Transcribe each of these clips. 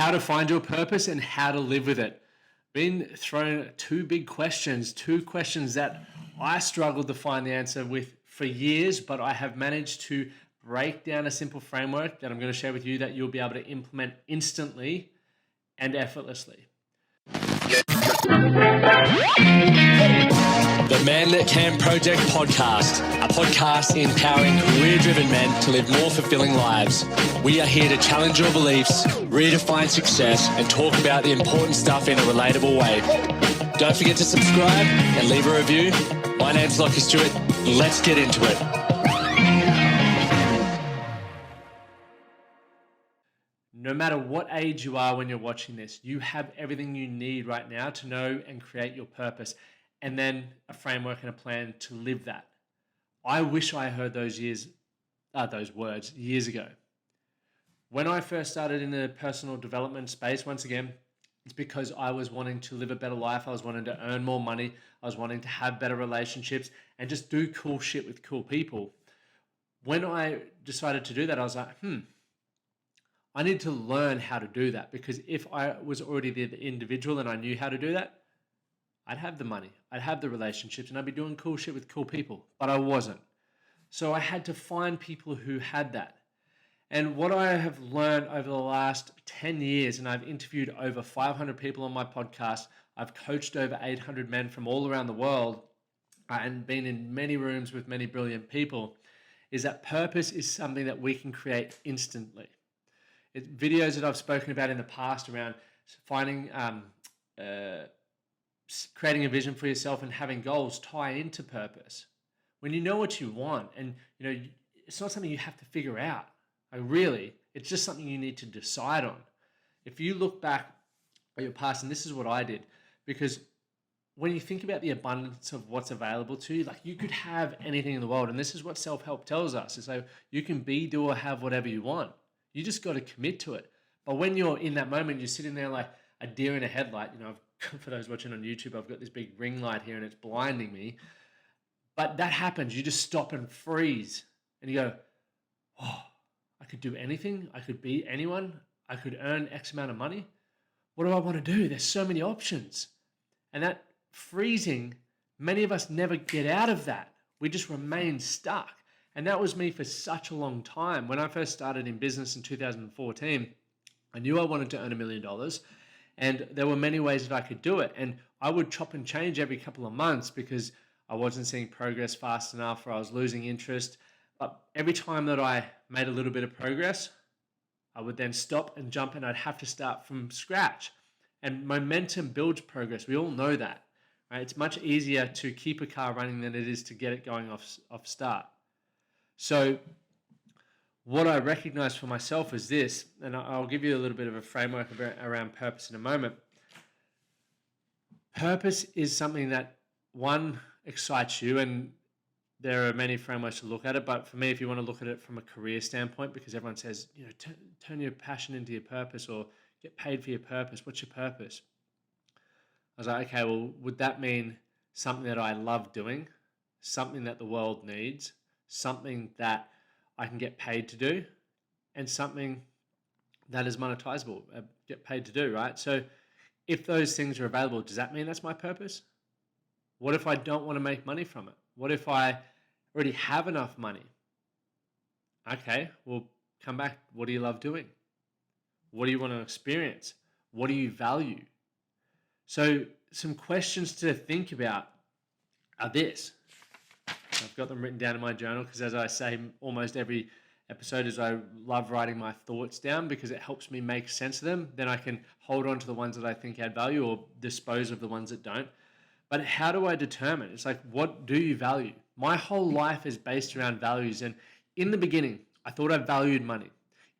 how to find your purpose and how to live with it. Been thrown two questions that I struggled to find the answer with for years, but I have managed to break down a simple framework that I'm going to share with you that you'll be able to implement instantly and effortlessly. The Man That Can Project podcast, a podcast empowering career-driven men to live more fulfilling lives. We are here to challenge your beliefs, redefine success, and talk about the important stuff in a relatable way. Don't forget to subscribe and leave a review. My name's Lachlan Stuart. Let's get into it. No matter what age you are when you're watching this, you have everything you need right now to know and create your purpose, and then a framework and a plan to live that. I wish I heard those words years ago. When I first started in the personal development space, once again, it's because I was wanting to live a better life. I was wanting to earn more money. I was wanting to have better relationships and just do cool shit with cool people. When I decided to do that, I was like, I need to learn how to do that, because if I was already the individual and I knew how to do that, I'd have the money, I'd have the relationships, and I'd be doing cool shit with cool people, but I wasn't. So I had to find people who had that. And what I have learned over the last 10 years, and I've interviewed over 500 people on my podcast, I've coached over 800 men from all around the world, and been in many rooms with many brilliant people, is that purpose is something that we can create instantly. Videos that I've spoken about in the past around finding, creating a vision for yourself and having goals tie into purpose. When you know what you want, and it's not something you have to figure out. It's just something you need to decide on. If you look back at your past, and this is what I did, because when you think about the abundance of what's available to you, like you could have anything in the world, and this is what self-help tells us, is like you can be, do, or have whatever you want. You just got to commit to it. But when you're in that moment, you're sitting there like a deer in a headlight. For those watching on YouTube, I've got this big ring light here and it's blinding me. But that happens. You just stop and freeze. And you go, oh, I could do anything. I could be anyone. I could earn X amount of money. What do I want to do? There's so many options. And that freezing, many of us never get out of that. We just remain stuck. And that was me for such a long time. When I first started in business in 2014, I knew I wanted to earn $1 million, and there were many ways that I could do it. And I would chop and change every couple of months because I wasn't seeing progress fast enough, or I was losing interest. But every time that I made a little bit of progress, I would then stop and jump, and I'd have to start from scratch. And momentum builds progress. We all know that, right? It's much easier to keep a car running than it is to get it going off start. So what I recognize for myself is this, and I'll give you a little bit of a framework around purpose in a moment. Purpose is something that, one, excites you, and there are many frameworks to look at it, but for me, if you want to look at it from a career standpoint, because everyone says, turn your passion into your purpose, or get paid for your purpose. What's your purpose? I was like, okay, well, would that mean something that I love doing, something that the world needs, something that I can get paid to do, and something that is monetizable, get paid to do, right? So if those things are available, does that mean that's my purpose? What if I don't want to make money from it? What if I already have enough money? Okay, well, come back. What do you love doing? What do you want to experience? What do you value? So some questions to think about are this. I've got them written down in my journal because, as I say, almost every episode is I love writing my thoughts down because it helps me make sense of them. Then I can hold on to the ones that I think add value or dispose of the ones that don't. But how do I determine? It's like, what do you value? My whole life is based around values. And in the beginning, I thought I valued money.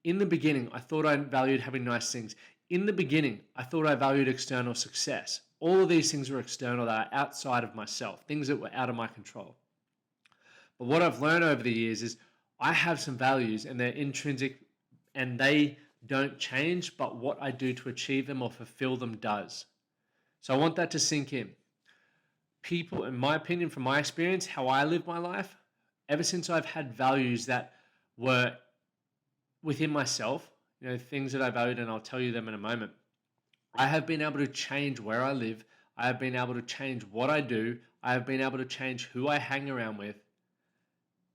In the beginning, I thought I valued having nice things. In the beginning, I thought I valued external success. All of these things were external, that are outside of myself, things that were out of my control. But what I've learned over the years is I have some values, and they're intrinsic, and they don't change, but what I do to achieve them or fulfill them does. So I want that to sink in. People, in my opinion, from my experience, how I live my life, ever since I've had values that were within myself, things that I valued, and I'll tell you them in a moment. I have been able to change where I live. I have been able to change what I do. I have been able to change who I hang around with,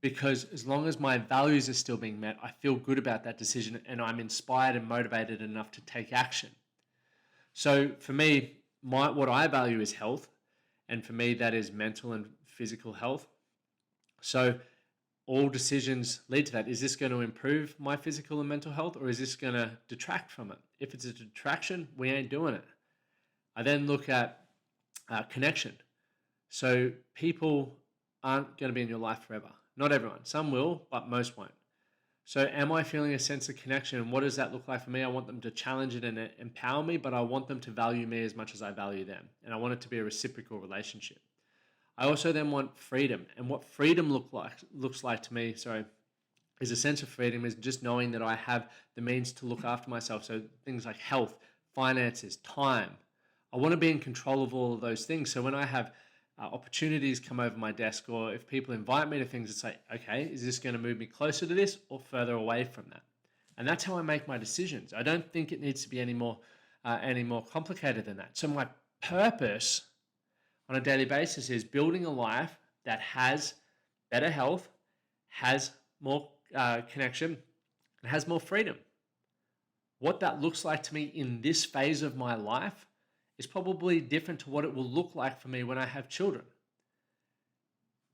because as long as my values are still being met, I feel good about that decision and I'm inspired and motivated enough to take action. So for me, what I value is health. And for me, that is mental and physical health. So all decisions lead to that. Is this going to improve my physical and mental health, or is this going to detract from it? If it's a detraction, we ain't doing it. I then look at connection. So people aren't going to be in your life forever. Not everyone. Some will, but most won't. So am I feeling a sense of connection? And what does that look like for me? I want them to challenge it and empower me, but I want them to value me as much as I value them. And I want it to be a reciprocal relationship. I also then want freedom. And what freedom looks like to me, is a sense of freedom is just knowing that I have the means to look after myself. So things like health, finances, time. I want to be in control of all of those things. So when I have opportunities come over my desk, or if people invite me to things, it's like, okay, is this going to move me closer to this or further away from that? And that's how I make my decisions. I don't think it needs to be any more complicated than that. So my purpose on a daily basis is building a life that has better health, has more connection, and has more freedom. What that looks like to me in this phase of my life is probably different to what it will look like for me when I have children.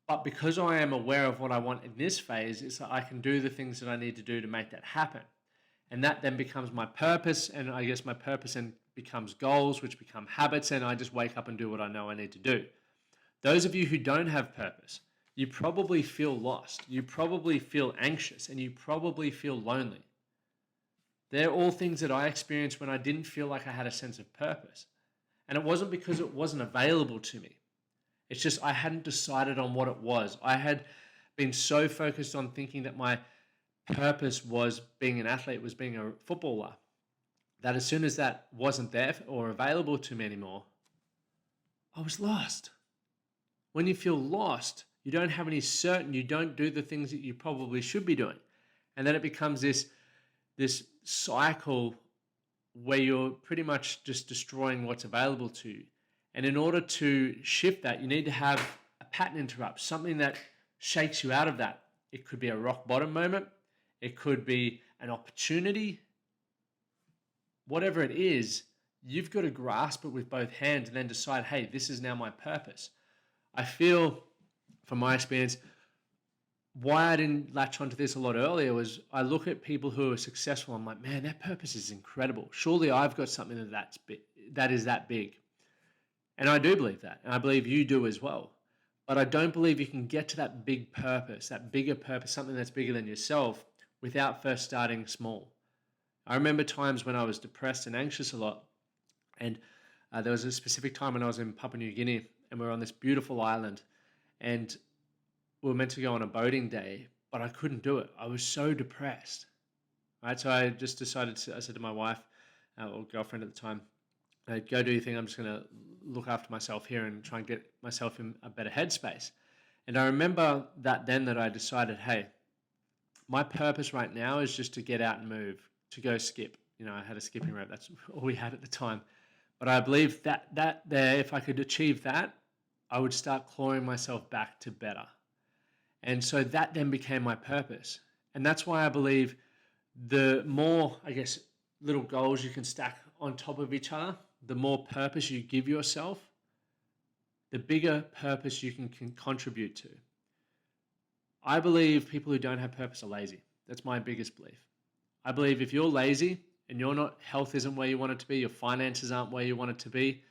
But because I am aware of what I want in this phase, is that I can do the things that I need to do to make that happen. And that then becomes my purpose, and I guess my purpose then becomes goals, which become habits, and I just wake up and do what I know I need to do. Those of you who don't have purpose, you probably feel lost, you probably feel anxious, and you probably feel lonely. They're all things that I experienced when I didn't feel like I had a sense of purpose. And it wasn't because it wasn't available to me. It's just I hadn't decided on what it was. I had been so focused on thinking that my purpose was being an athlete, was being a footballer, that as soon as that wasn't there or available to me anymore, I was lost. When you feel lost, you don't have any certain, you don't do the things that you probably should be doing. And then it becomes this cycle where you're pretty much just destroying what's available to you. And in order to shift that, you need to have a pattern interrupt, something that shakes you out of that. It could be a rock bottom moment. It could be an opportunity. Whatever it is, you've got to grasp it with both hands and then decide, hey, this is now my purpose. I feel, from my experience, why I didn't latch onto this a lot earlier was I look at people who are successful. I'm like, man, their purpose is incredible. Surely I've got something that is that big. And I do believe that. And I believe you do as well. But I don't believe you can get to that big purpose, that bigger purpose, something that's bigger than yourself, without first starting small. I remember times when I was depressed and anxious a lot. And there was a specific time when I was in Papua New Guinea and we were on this beautiful island. And we were meant to go on a boating day, but I couldn't do it. I was so depressed, right? So I just decided I said to my wife, or girlfriend at the time, go do your thing. I'm just going to look after myself here and try and get myself in a better headspace. And I remember that I decided, hey, my purpose right now is just to get out and move, to go skip. I had a skipping rope. That's all we had at the time. But I believe that there, if I could achieve that, I would start clawing myself back to better. And so that then became my purpose. And that's why I believe the more, little goals you can stack on top of each other, the more purpose you give yourself, the bigger purpose you can contribute to. I believe people who don't have purpose are lazy. That's my biggest belief. I believe if you're lazy and health isn't where you want it to be, your finances aren't where you want it to be,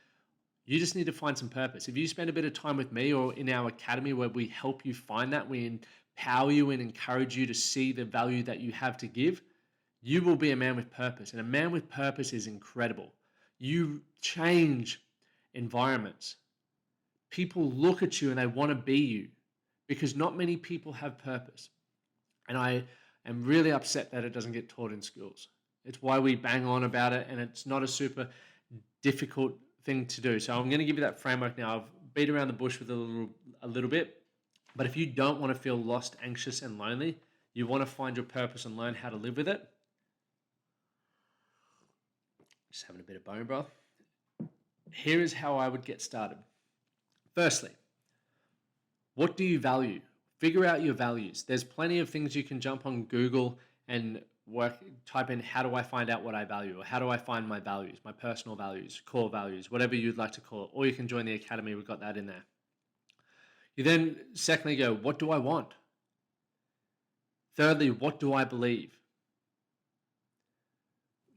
you just need to find some purpose. If you spend a bit of time with me or in our academy where we help you find that, we empower you and encourage you to see the value that you have to give, you will be a man with purpose. And a man with purpose is incredible. You change environments. People look at you and they want to be you because not many people have purpose. And I am really upset that it doesn't get taught in schools. It's why we bang on about it, and it's not a super difficult thing to do. So I'm going to give you that framework now. I've beat around the bush with a little bit, but if you don't want to feel lost, anxious, and lonely, you want to find your purpose and learn how to live with it, Just having a bit of bone broth. Here is how I would get started. Firstly, what do you value? Figure out your values. There's plenty of things you can jump on Google and type in, how do I find out what I value? Or how do I find my values, my personal values, core values, whatever you'd like to call it. Or you can join the academy. We've got that in there. You then secondly go, what do I want? Thirdly, what do I believe?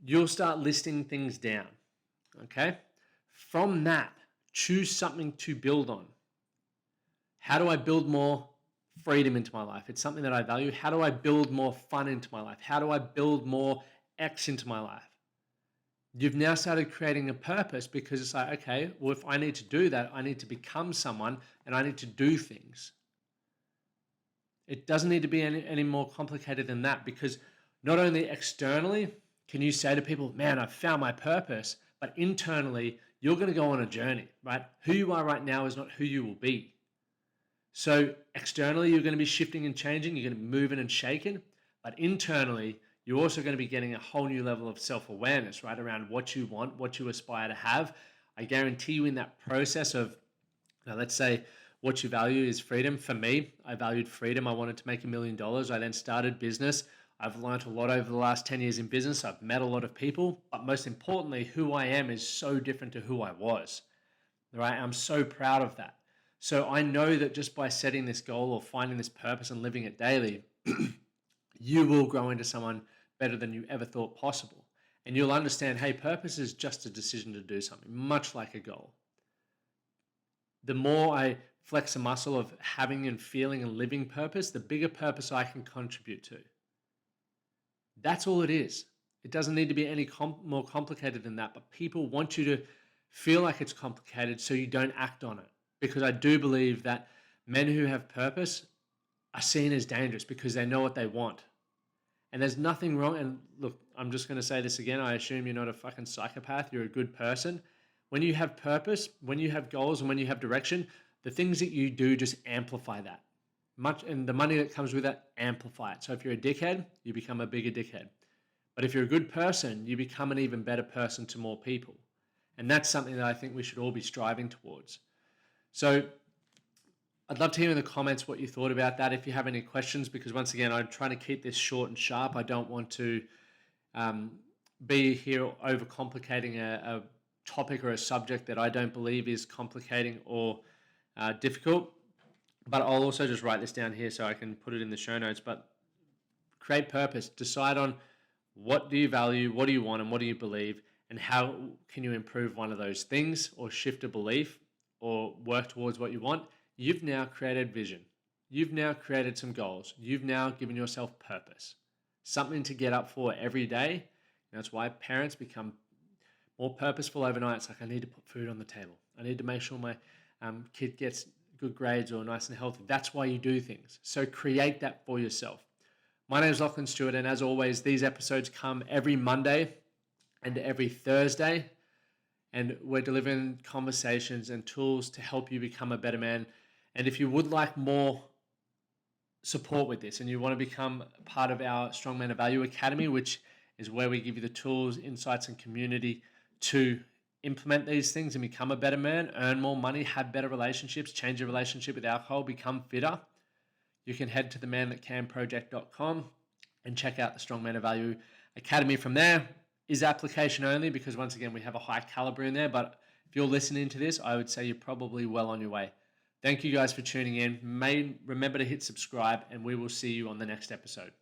You'll start listing things down. Okay? From that, choose something to build on. How do I build more freedom into my life? It's something that I value. How do I build more fun into my life? How do I build more X into my life? You've now started creating a purpose, because it's like, okay, well, if I need to do that, I need to become someone and I need to do things. It doesn't need to be any more complicated than that, because not only externally can you say to people, man, I've found my purpose, but internally, you're going to go on a journey, right? Who you are right now is not who you will be. So externally, you're going to be shifting and changing. You're going to be moving and shaking. But internally, you're also going to be getting a whole new level of self-awareness, right? Around what you want, what you aspire to have. I guarantee you in that process of, let's say what you value is freedom. For me, I valued freedom. I wanted to make $1 million. I then started business. I've learned a lot over the last 10 years in business. I've met a lot of people, but most importantly, who I am is so different to who I was, right? I'm so proud of that. So I know that just by setting this goal or finding this purpose and living it daily, you will grow into someone better than you ever thought possible. And you'll understand, hey, purpose is just a decision to do something, much like a goal. The more I flex a muscle of having and feeling and living purpose, the bigger purpose I can contribute to. That's all it is. It doesn't need to be any more complicated than that, but people want you to feel like it's complicated so you don't act on it. Because I do believe that men who have purpose are seen as dangerous because they know what they want. And there's nothing wrong. And look, I'm just going to say this again. I assume you're not a fucking psychopath. You're a good person. When you have purpose, when you have goals, and when you have direction, the things that you do just amplify that. And the money that comes with that, amplify it. So if you're a dickhead, you become a bigger dickhead. But if you're a good person, you become an even better person to more people. And that's something that I think we should all be striving towards. So I'd love to hear in the comments what you thought about that. If you have any questions, because once again, I'm trying to keep this short and sharp. I don't want to be here overcomplicating a topic or a subject that I don't believe is complicating or difficult. But I'll also just write this down here so I can put it in the show notes. But create purpose. Decide on what do you value, what do you want, and what do you believe, and how can you improve one of those things or shift a belief or work towards what you want. You've now created vision. You've now created some goals. You've now given yourself purpose, something to get up for every day. And that's why parents become more purposeful overnight. It's like, I need to put food on the table. I need to make sure my kid gets good grades or nice and healthy. That's why you do things. So create that for yourself. My name is Lachlan Stuart, and as always, these episodes come every Monday and every Thursday. And we're delivering conversations and tools to help you become a better man. And if you would like more support with this and you want to become part of our Strong Man of Value Academy, which is where we give you the tools, insights, and community to implement these things and become a better man, earn more money, have better relationships, change your relationship with alcohol, become fitter, you can head to themanthatcanproject.com and check out the Strong Man of Value Academy from there. Is application only, because once again, we have a high caliber in there. But if you're listening to this, I would say you're probably well on your way. Thank you guys for tuning in. Remember to hit subscribe, and we will see you on the next episode.